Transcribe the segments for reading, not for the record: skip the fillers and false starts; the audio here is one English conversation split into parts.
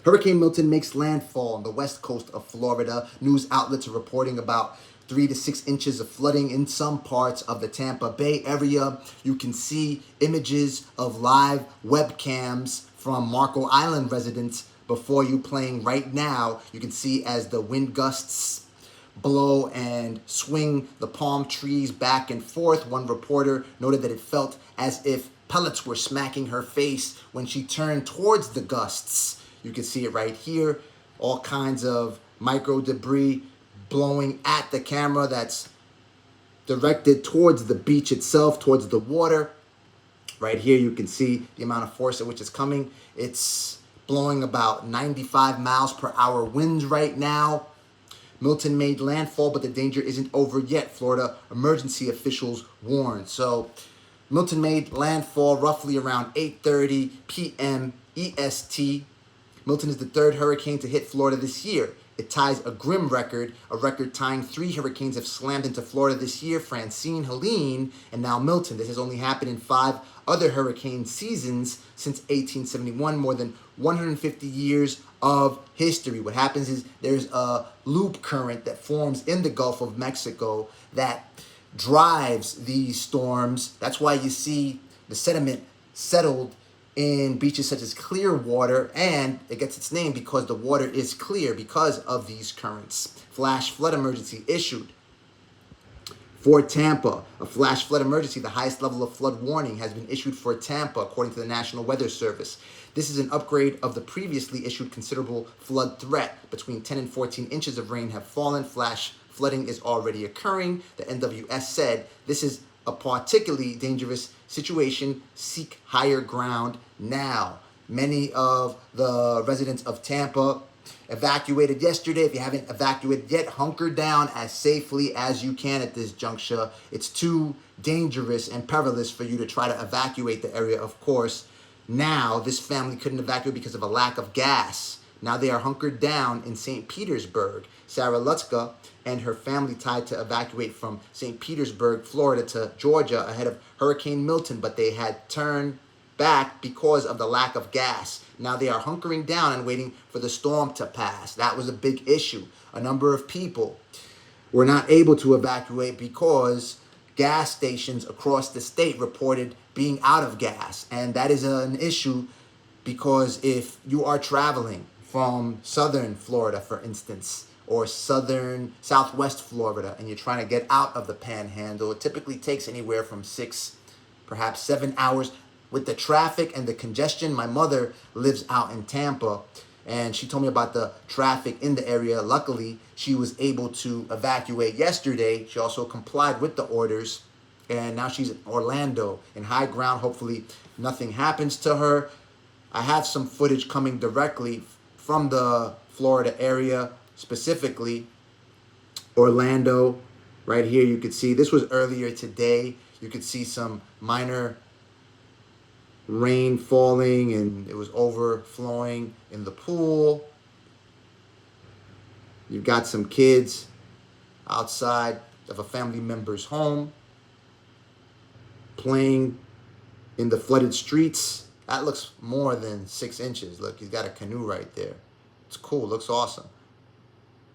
Hurricane Milton makes landfall on the west coast of Florida. News outlets are reporting about 3 to 6 inches of flooding in some parts of the Tampa Bay area. You can see images of live webcams from Marco Island residents before you playing right now. You can see as the wind gusts blow and swing the palm trees back and forth. One reporter noted that it felt as if pellets were smacking her face when she turned towards the gusts. You can see it right here. All kinds of micro debris blowing at the camera that's directed towards the beach itself, towards the water. Right here you can see the amount of force at which it's coming. It's blowing about 95 miles per hour winds right now. Milton made landfall, but the danger isn't over yet, Florida emergency officials warned. So Milton made landfall roughly around 8:30 p.m. EST. Milton is the third hurricane to hit Florida this year. It ties a grim record, a record tying 3 hurricanes have slammed into Florida this year: Francine, Helene, and now Milton. This has only happened in 5 other hurricane seasons since 1871, more than 150 years of history. What happens is there's a loop current that forms in the Gulf of Mexico that drives these storms. That's why you see the sediment settled in beaches such as Clearwater, and it gets its name because the water is clear because of these currents. Flash flood emergency issued for Tampa. A flash flood emergency, the highest level of flood warning, has been issued for Tampa, according to the National Weather Service. This is an upgrade of the previously issued considerable flood threat. Between 10 and 14 inches of rain have fallen. Flash flooding is already occurring. The NWS said this is a particularly dangerous situation. Seek higher ground now. Many of the residents of Tampa evacuated yesterday. If you haven't evacuated yet, hunker down as safely as you can at this juncture. It's too dangerous and perilous for you to try to evacuate the area, of course. Now, this family couldn't evacuate because of a lack of gas. Now they are hunkered down in St. Petersburg. Sarah Lutzka and her family tried to evacuate from St. Petersburg, Florida to Georgia ahead of Hurricane Milton, but they had turned back because of the lack of gas. Now they are hunkering down and waiting for the storm to pass. That was a big issue. A number of people were not able to evacuate because gas stations across the state reported being out of gas. And that is an issue because if you are traveling from southern Florida, for instance, or southwest Florida, and you're trying to get out of the panhandle, it typically takes anywhere from 6, perhaps 7 hours. With the traffic and the congestion, my mother lives out in Tampa, and she told me about the traffic in the area. Luckily, she was able to evacuate yesterday. She also complied with the orders, and now she's in Orlando, in high ground. Hopefully, nothing happens to her. I have some footage coming directly from the Florida area, specifically Orlando. Right here, you could see, this was earlier today. You could see some minor rain falling, and it was overflowing in the pool. You've got some kids outside of a family member's home playing in the flooded streets. That looks more than 6 inches. Look, he's got a canoe right there. It's cool, looks awesome.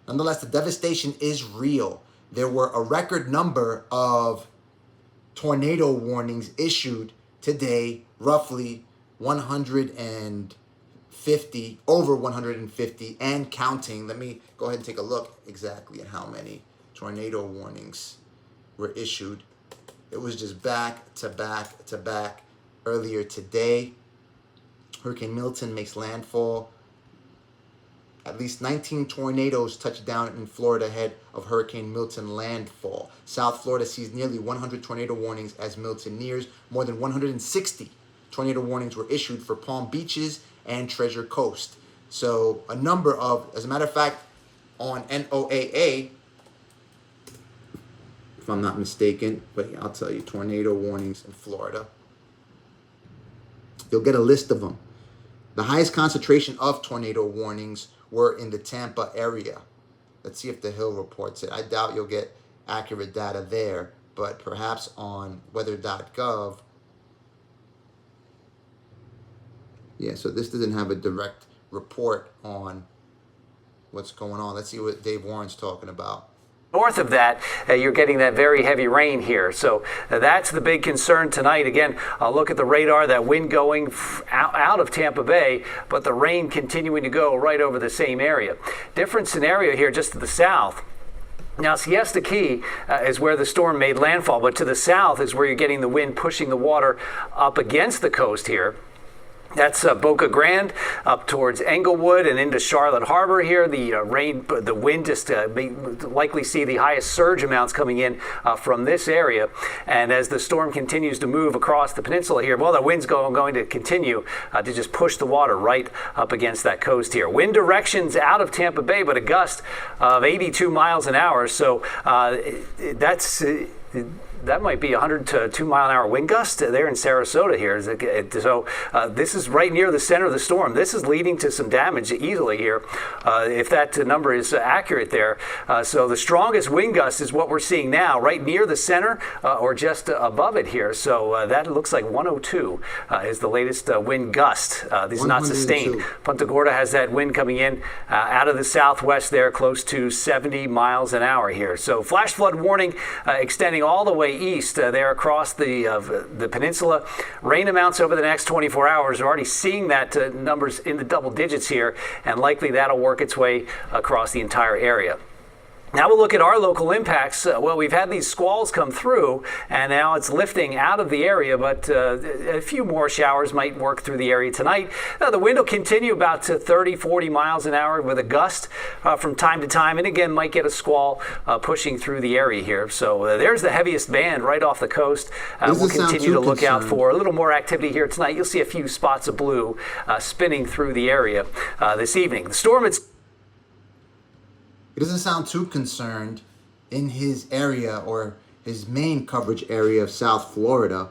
Nonetheless, the devastation is real. There were a record number of tornado warnings issued today, roughly 150, over 150 and counting. Let me go ahead and take a look exactly at how many tornado warnings were issued. It was just back to back to back earlier today. Hurricane Milton makes landfall. At least 19 tornadoes touched down in Florida ahead of Hurricane Milton landfall. South Florida sees nearly 100 tornado warnings as Milton nears. More than 160 tornado warnings were issued for Palm Beaches and Treasure Coast. So a number of, as a matter of fact, on NOAA, if I'm not mistaken, but I'll tell you, tornado warnings in Florida. You'll get a list of them. The highest concentration of tornado warnings were in the Tampa area. Let's see if the Hill reports it. I doubt you'll get accurate data there, but perhaps on weather.gov. Yeah, so this doesn't have a direct report on what's going on. Let's see what Dave Warren's talking about. North of that, you're getting that very heavy rain here. So that's the big concern tonight. Again, look at the radar, that wind going out of Tampa Bay, but the rain continuing to go right over the same area. Different scenario here just to the south. Now, Siesta Key is where the storm made landfall, but to the south is where you're getting the wind pushing the water up against the coast here. That's Boca Grande up towards Englewood and into Charlotte Harbor here. The wind just may likely see the highest surge amounts coming in from this area. And as the storm continues to move across the peninsula here, well, the wind's going to continue to just push the water right up against that coast here. Wind directions out of Tampa Bay, but a gust of 82 miles an hour. So that might be 100 to 2 mile an hour wind gust there in Sarasota here. So this is right near the center of the storm. This is leading to some damage easily here if that number is accurate there. So the strongest wind gust is what we're seeing now right near the center or just above it here. So that looks like 102 is the latest wind gust. This is not sustained. Punta Gorda has that wind coming in out of the southwest there close to 70 miles an hour here. So flash flood warning extending all the way east there across the peninsula. Rain amounts over the next 24 hours. We're already seeing that numbers in the double digits here, and likely that'll work its way across the entire area. Now we'll look at our local impacts. Well, we've had these squalls come through, and now it's lifting out of the area, but a few more showers might work through the area tonight. The wind will continue about to 30, 40 miles an hour with a gust from time to time, and again, might get a squall pushing through the area here. So there's the heaviest band right off the coast. We'll continue to look out for a little more activity here tonight. You'll see a few spots of blue spinning through the area this evening. The storm He doesn't sound too concerned in his area or his main coverage area of South Florida.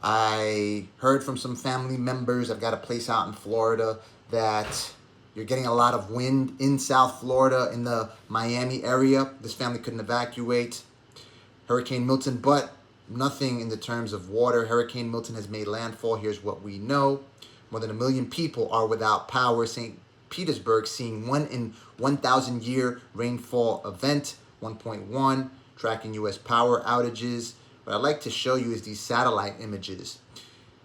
I heard from some family members, I've got a place out in Florida, that you're getting a lot of wind in South Florida, in the Miami area. This family couldn't evacuate Hurricane Milton, but nothing in the terms of water. Hurricane Milton has made landfall. Here's what we know. More than 1 million people are without power. St. Petersburg seeing 1 in 1,000 year rainfall event, 1.1, tracking U.S. power outages. What I'd like to show you is these satellite images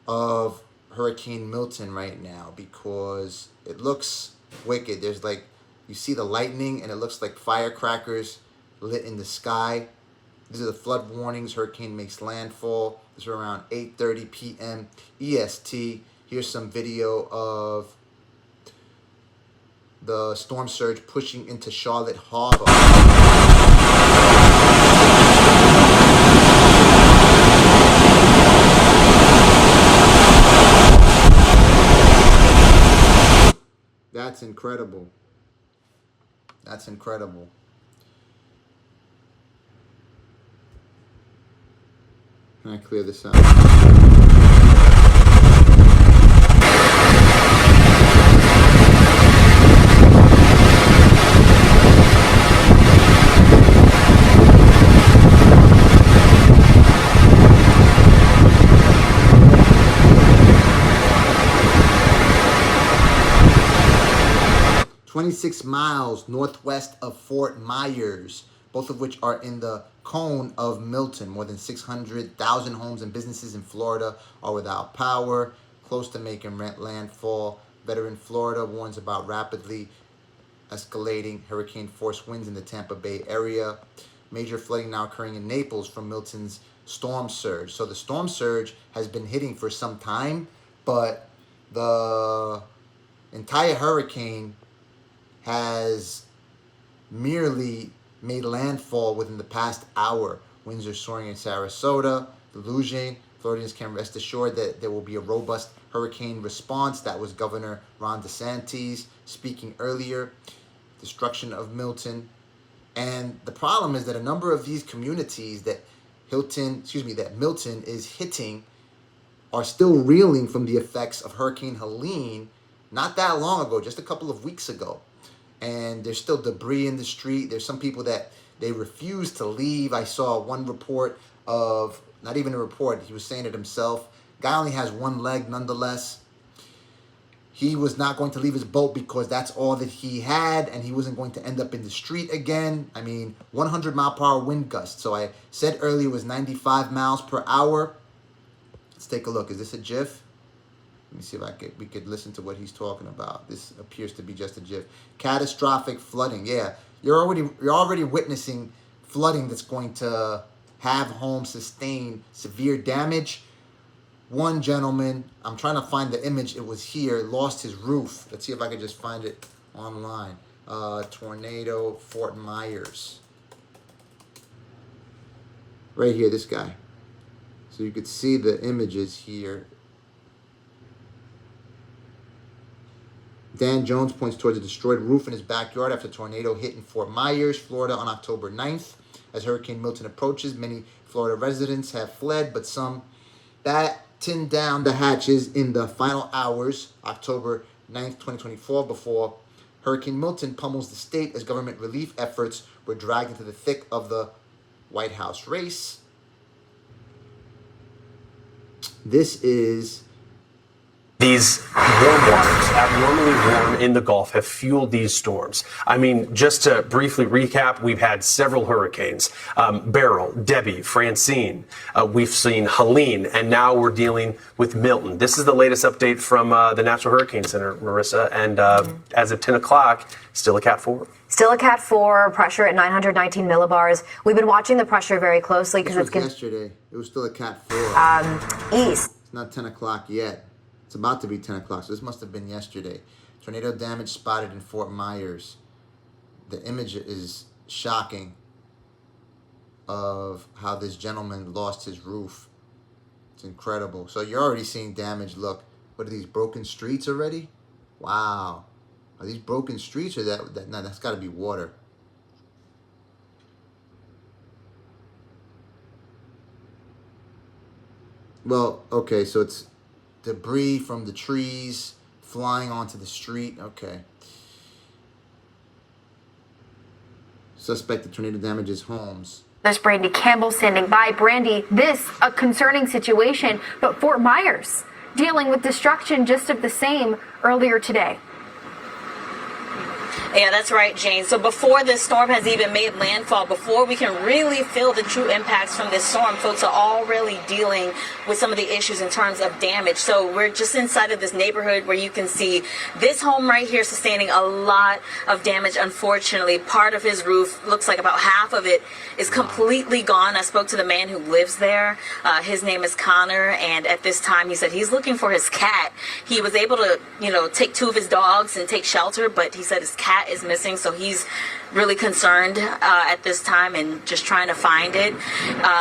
of Hurricane Milton right now, because it looks wicked. There's like, you see the lightning and it looks like firecrackers lit in the sky. These are the flood warnings. Hurricane makes landfall. This is around 8:30 p.m. EST. Here's some video of the storm surge pushing into Charlotte Harbor. That's incredible. That's incredible. Can I clear this out? 26 miles northwest of Fort Myers, both of which are in the cone of Milton. More than 600,000 homes and businesses in Florida are without power, close to making landfall. Veteran Florida warns about rapidly escalating hurricane force winds in the Tampa Bay area. Major flooding now occurring in Naples from Milton's storm surge. So the storm surge has been hitting for some time, but the entire hurricane has merely made landfall within the past hour. Winds are soaring in Sarasota, Louisiana. Floridians can rest assured that there will be a robust hurricane response. That was Governor Ron DeSantis speaking earlier. Destruction of Milton. And the problem is that a number of these communities that Milton is hitting are still reeling from the effects of Hurricane Helene not that long ago, just a couple of weeks ago. And there's still debris in the street. There's some people that they refuse to leave. I saw one report of, not even a report, he was saying it himself. Guy only has one leg nonetheless. he was not going to leave his boat because that's all that he had, and he wasn't going to end up in the street again. I mean, 100-mile-per-hour wind gust. So I said earlier it was 95 miles per hour. Let's take a look. Is this a GIF? Let me see if we could listen to what he's talking about. This appears to be just a GIF. Catastrophic flooding. Yeah, you're already witnessing flooding that's going to have homes sustain severe damage. One gentleman, I'm trying to find the image, it was here, lost his roof. Let's see if I can just find it online. Tornado, Fort Myers. Right here, this guy. So you could see the images here. Dan Jones points towards a destroyed roof in his backyard after a tornado hit in Fort Myers, Florida on October 9th. As Hurricane Milton approaches, many Florida residents have fled, but some battened down the hatches in the final hours, October 9th, 2024, before Hurricane Milton pummels the state as government relief efforts were dragged into the thick of the White House race. This is... These warm waters, abnormally warm in the Gulf, have fueled these storms. I mean, just to briefly recap, we've had several hurricanes. Beryl, Debbie, Francine. We've seen Helene, and now we're dealing with Milton. This is the latest update from the National Hurricane Center, Marissa, and as of 10 o'clock, still a Cat 4. Still a Cat 4, pressure at 919 millibars. We've been watching the pressure very closely because it's yesterday. It was still a Cat 4. East. It's not 10 o'clock yet. It's about to be 10 o'clock, so this must have been yesterday. Tornado damage spotted in Fort Myers. The image is shocking of how this gentleman lost his roof. It's incredible. So you're already seeing damage. Look, what are these, broken streets already? Wow. Are these broken streets or no, that's got to be water. Well, okay, so it's debris from the trees flying onto the street. Okay. Suspected tornado damages homes. There's Brandy Campbell standing by. Brandy, this a concerning situation, but Fort Myers dealing with destruction just of the same earlier today. Yeah, that's right, Jane. So before this storm has even made landfall, before we can really feel the true impacts from this storm, folks are already dealing with some of the issues in terms of damage. So we're just inside of this neighborhood where you can see this home right here sustaining a lot of damage. Unfortunately, part of his roof, looks like about half of it, is completely gone. I spoke to the man who lives there. His name is Connor, and at this time he said he's looking for his cat. He was able to, take two of his dogs and take shelter, but he said his cat is missing, so he's really concerned at this time and just trying to find it.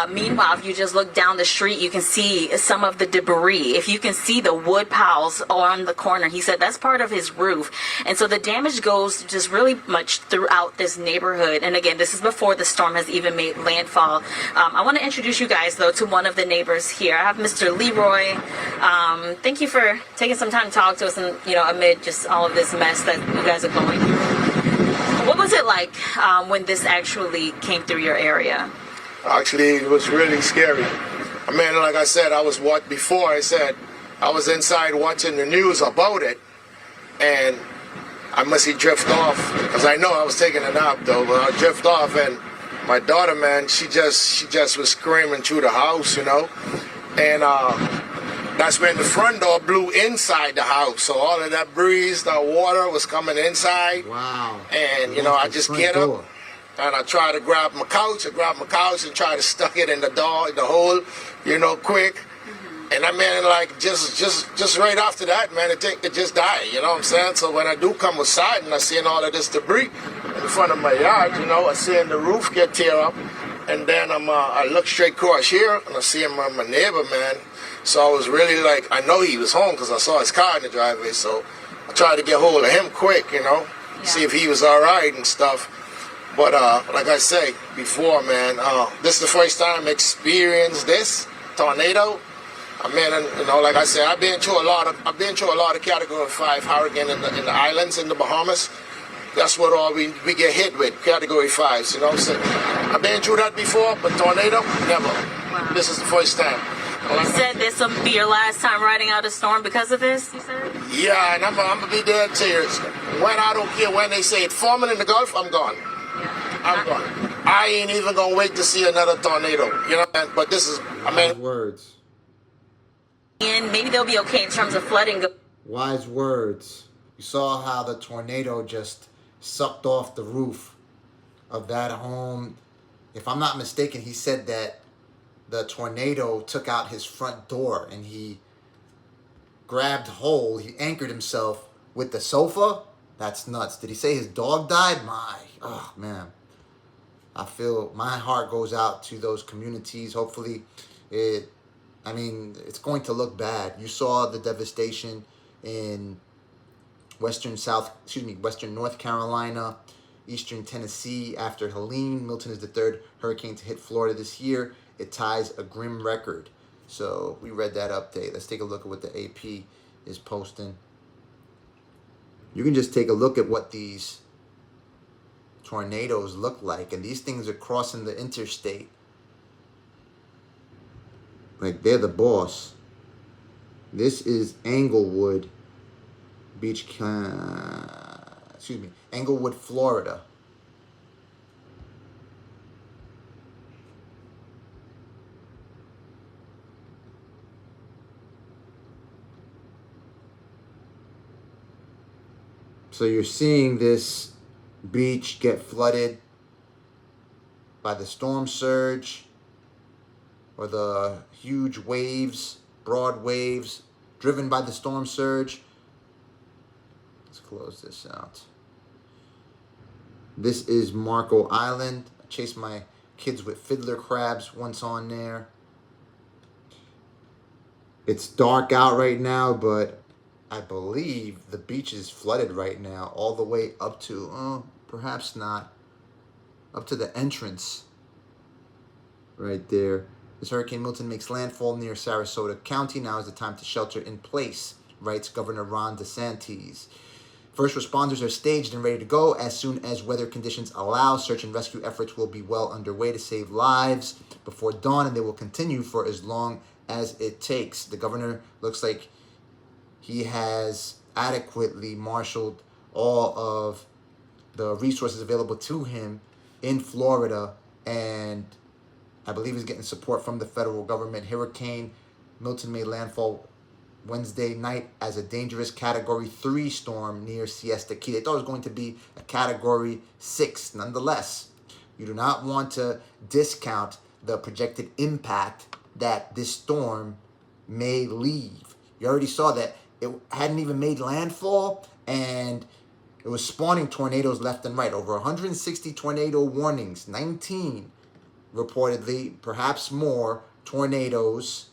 Meanwhile, if you just look down the street, you can see some of the debris. If you can see the wood piles on the corner, he said that's part of his roof. And so the damage goes just really much throughout this neighborhood. And again, this is before the storm has even made landfall. I want to introduce you guys, though, to one of the neighbors here. I have Mr. Leroy. Thank you for taking some time to talk to us and, amid just all of this mess that you guys are going through. What was it like when this actually came through your area? Actually, it was really scary. I mean, like I said, I was I was inside watching the news about it, and I must drift off, because I know I was taking a nap though, but I drift off, and my daughter, man, she just was screaming through the house, and that's when the front door blew inside the house. So all of that breeze, that water was coming inside. Wow. And, I just get up and I try to grab my couch. I grab my couch and try to stuck it in the door, in the hole, quick. Mm-hmm. And I mean, like, just right after that, man, it just died, you know what I'm saying? So when I do come outside and I see all of this debris in front of my yard, I see the roof get tear up. And then I look straight across here and I see my neighbor, man. So I was really like, I know he was home because I saw his car in the driveway. So I tried to get hold of him quick, see if he was all right and stuff. But like I say before, man, this is the first time I experienced this tornado. I mean, like I said, I've been through a lot of Category 5 hurricane in the islands in the Bahamas. That's what all we get hit with, Category 5s, So I've been through that before, but tornado, never. Wow. This is the first time. You said this will be your last time riding out a storm because of this, you said? Yeah, and I'm gonna be dead serious. When I don't care when they say it forming in the Gulf, I'm gone. I'm gone. I ain't even gonna wait to see another tornado. You know, but this is, I mean, words. And maybe they'll be okay in terms of flooding. Wise words. You saw how the tornado just sucked off the roof of that home. If I'm not mistaken, he said that the tornado took out his front door and he grabbed hold. He anchored himself with the sofa. That's nuts. Did he say his dog died? Oh man. I feel my heart goes out to those communities. Hopefully it's going to look bad. You saw the devastation in Western North Carolina, Eastern Tennessee after Helene. Milton is the third hurricane to hit Florida this year. It ties a grim record. So we read that update. Let's take a look at what the AP is posting. You can just take a look at what these tornadoes look like. And these things are crossing the interstate. Like they're the boss. This is Englewood Beach, Englewood, Florida. So you're seeing this beach get flooded by the storm surge or the huge waves, broad waves driven by the storm surge. Let's close this out. This is Marco Island. I chased my kids with fiddler crabs once on there. It's dark out right now, but I believe the beach is flooded right now all the way up to, perhaps not, up to the entrance right there. This Hurricane Milton makes landfall near Sarasota County. Now is the time to shelter in place, writes Governor Ron DeSantis. First responders are staged and ready to go. As soon as weather conditions allow, search and rescue efforts will be well underway to save lives before dawn, and they will continue for as long as it takes. The governor looks like he has adequately marshaled all of the resources available to him in Florida, and I believe he's getting support from the federal government. Hurricane Milton made landfall Wednesday night as a dangerous Category 3 storm near Siesta Key. They thought it was going to be a Category 6. Nonetheless, you do not want to discount the projected impact that this storm may leave. You already saw that it hadn't even made landfall, and it was spawning tornadoes left and right. Over 160 tornado warnings, 19 reportedly, perhaps more tornadoes,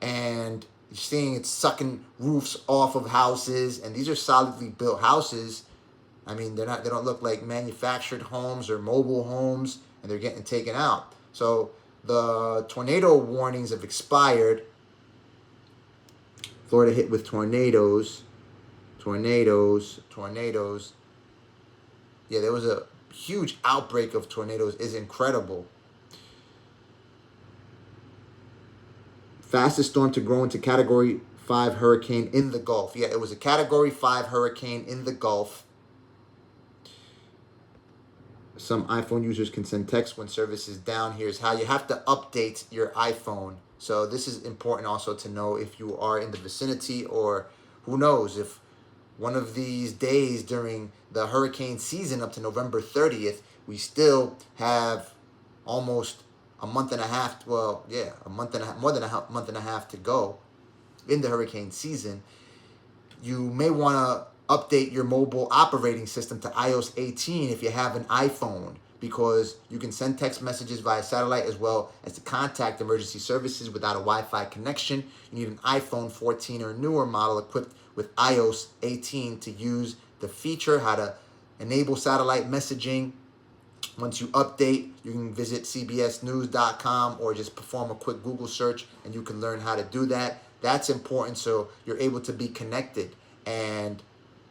and you're seeing it sucking roofs off of houses, and these are solidly built houses. I mean, they don't look like manufactured homes or mobile homes, and they're getting taken out. So the tornado warnings have expired. Florida hit with tornadoes. Yeah, there was a huge outbreak of tornadoes. It's incredible. Fastest storm to grow into Category 5 hurricane in the Gulf. Yeah, it was a Category 5 hurricane in the Gulf. Some iPhone users can send text when service is down. Here's how. You have to update your iPhone. So this is important also to know if you are in the vicinity, or who knows, if one of these days during the hurricane season up to November 30th, we still have almost a month and a half, more than a month and a half to go in the hurricane season. You may want to update your mobile operating system to iOS 18 if you have an iPhone, because you can send text messages via satellite as well as to contact emergency services without a Wi-Fi connection. You need an iPhone 14 or newer model equipped with iOS 18 to use the feature, how to enable satellite messaging. Once you update, you can visit cbsnews.com or just perform a quick Google search and you can learn how to do that. That's important, so you're able to be connected. And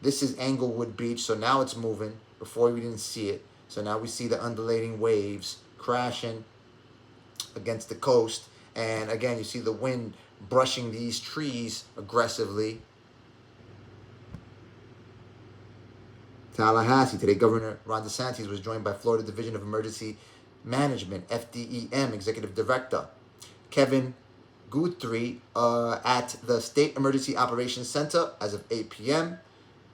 this is Englewood Beach, so now it's moving. Before we didn't see it. So now we see the undulating waves crashing against the coast. And again, you see the wind brushing these trees aggressively. Tallahassee. Today, Governor Ron DeSantis was joined by Florida Division of Emergency Management, FDEM, Executive Director Kevin Guthrie at the State Emergency Operations Center as of 8 p.m.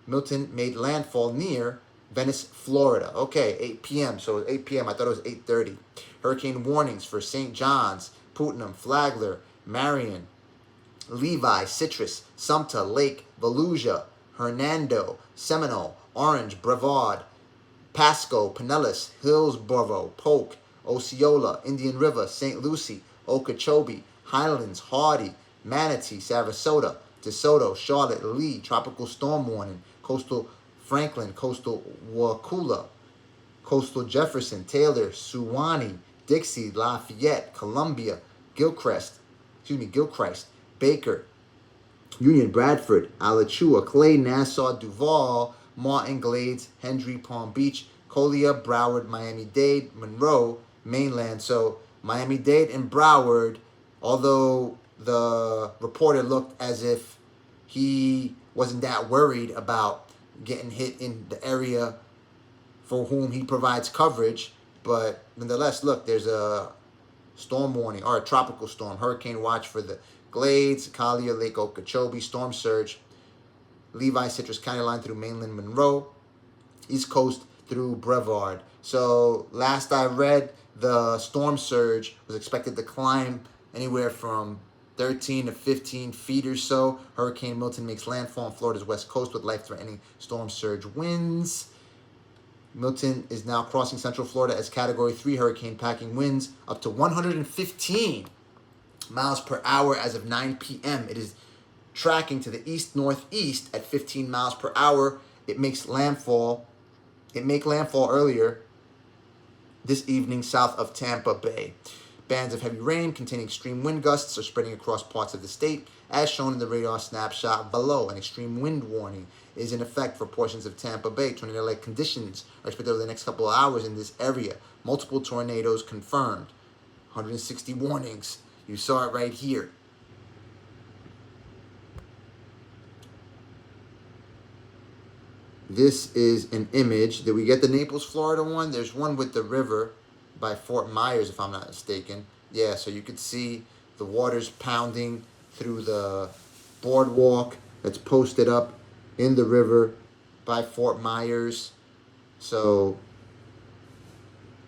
Milton made landfall near Venice, Florida. Okay, 8 p.m. So 8 p.m. I thought it was 8:30. Hurricane warnings for St. John's, Putnam, Flagler, Marion, Levi, Citrus, Sumter, Lake, Volusia, Hernando, Seminole, Orange, Brevard, Pasco, Pinellas, Hillsborough, Polk, Osceola, Indian River, St. Lucie, Okeechobee, Highlands, Hardy, Manatee, Sarasota, DeSoto, Charlotte, Lee, tropical storm warning, coastal Franklin, coastal Wakulla, coastal Jefferson, Taylor, Suwannee, Dixie, Lafayette, Columbia, Gilchrist, Baker, Union, Bradford, Alachua, Clay, Nassau, Duval, Martin, Glades, Hendry, Palm Beach, Collier, Broward, Miami-Dade, Monroe, mainland. So Miami-Dade and Broward, although the reporter looked as if he wasn't that worried about getting hit in the area for whom he provides coverage, but nonetheless, look, there's a storm warning, or a tropical storm, hurricane watch for the Glades, Collier, Lake Okeechobee, storm surge, Levi, Citrus County line through mainland Monroe, East Coast through Brevard. So last I read, the storm surge was expected to climb anywhere from 13 to 15 feet or so. Hurricane Milton makes landfall on Florida's west coast with life-threatening storm surge winds. Milton is now crossing central Florida as Category 3 hurricane, packing winds up to 115 miles per hour as of 9 p.m. It is tracking to the east-northeast at 15 miles per hour. It makes landfall. It made landfall earlier this evening south of Tampa Bay. Bands of heavy rain containing extreme wind gusts are spreading across parts of the state, as shown in the radar snapshot below. An extreme wind warning is in effect for portions of Tampa Bay. Tornado-like conditions are expected over the next couple of hours in this area. Multiple tornadoes confirmed. 160 warnings. You saw it right here. This is an image. Did we get the Naples, Florida one? There's one with the river by Fort Myers, if I'm not mistaken. Yeah, so you could see the water's pounding through the boardwalk that's posted up in the river by Fort Myers. So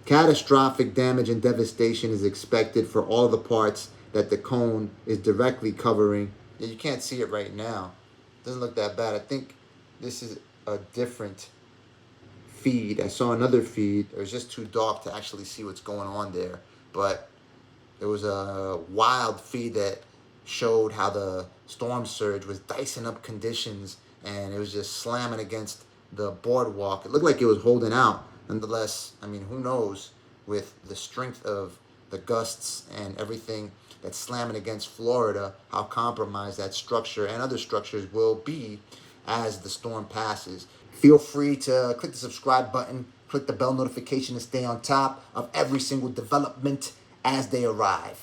catastrophic damage and devastation is expected for all the parts that the cone is directly covering. Yeah, you can't see it right now. Doesn't look that bad. I think this is a different feed. I saw another feed. It was just too dark to actually see what's going on there. But there was a wild feed that showed how the storm surge was dicing up conditions, and it was just slamming against the boardwalk. It looked like it was holding out. Nonetheless, I mean, who knows with the strength of the gusts and everything that's slamming against Florida, how compromised that structure and other structures will be as the storm passes. Feel free to click the subscribe button, click the bell notification to stay on top of every single development as they arrive.